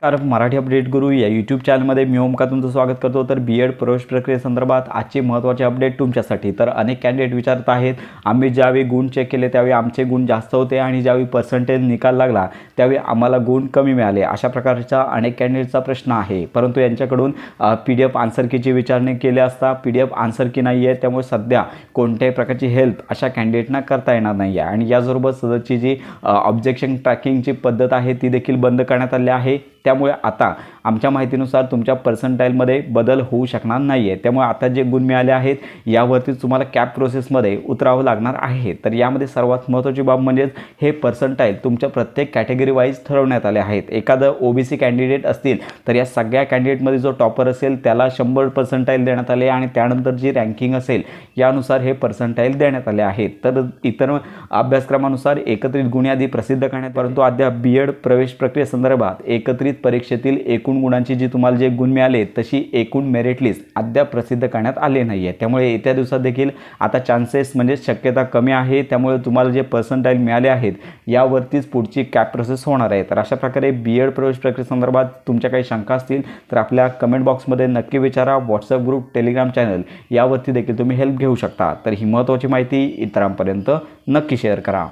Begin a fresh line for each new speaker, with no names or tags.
कारण मराठी अपडेट गुरु या यूट्यूब चॅनलमध्ये मी ओमकार तुमचं स्वागत करतो। तर बीएड प्रवेश प्रक्रियेसंदर्भात आजचे महत्त्वाचे अपडेट तुमच्यासाठी। तर अनेक कॅन्डिडेट विचारत आहेत, आम्ही ज्यावेळी गुण चेक केले त्यावेळी आमचे गुण जास्त होते आणि ज्यावेळी पर्सेंटेज निकाल लागला त्यावेळी आम्हाला गुण कमी मिळाले। अशा प्रकारचा अनेक कॅन्डिडेटचा प्रश्न आहे, परंतु यांच्याकडून PDF आन्सर कीची विचारणी केली असता PDF आन्सर की नाही आहे, त्यामुळे सध्या कोणत्याही प्रकारची हेल्प अशा कॅन्डिडेटना करता येणार नाही आहे। आणि यासोबत सदरची जी ऑब्जेक्शन ट्रॅकिंगची पद्धत आहे ती देखील बंद करण्यात आली आहे। त्यामुळे आता आमच्या माहितीनुसार तुमच्या पर्सेंटाइलमध्ये बदल होऊ शकणार नाही आहे। त्यामुळे आता जे गुण मिळाले आहेत यावरती तुम्हाला कॅप प्रोसेसमध्ये उतरावं लागणार आहे। तर यामध्ये सर्वात महत्त्वाची बाब म्हणजे हे पर्सेंटाइल तुमच्या प्रत्येक कॅटेगरी वाईज ठरवण्यात आले आहेत। एखादं OBC कॅन्डिडेट असतील तर या सगळ्या कॅन्डिडेटमध्ये जो टॉपर असेल त्याला 100 पर्सेंटाइल देण्यात आले आणि त्यानंतर जी रँकिंग असेल यानुसार हे पर्सेंटाइल देण्यात आले आहेत। तर इतर अभ्यासक्रमानुसार एकत्रित गुण यादी प्रसिद्ध करण्यात, परंतु अद्याप बीएड प्रवेश प्रक्रियेसंदर्भात एकत्रित परीक्षेतील एकूण गुणांची जी तुम्हाला जे गुण मिळाले तशी एकूण मेरिट लिस्ट अद्याप प्रसिद्ध करण्यात आले नाही आहे। त्यामुळे येत्या दिवसात देखील आता चान्सेस म्हणजे शक्यता कमी आहे। त्यामुळे तुम्हाला जे पर्सेंटाइल मिळाले आहेत यावरतीच पुढची कॅप प्रोसेस होणार आहे। तर अशा प्रकारे बीएड प्रवेश प्रक्रियेसंदर्भात तुमच्या काही शंका असतील तर आपल्या कमेंट बॉक्समध्ये नक्की विचारा। व्हॉट्सअप ग्रुप, टेलिग्राम चॅनल यावरती देखील तुम्ही हेल्प घेऊ शकता। तर ही महत्त्वाची माहिती इतरांपर्यंत नक्की शेअर करा।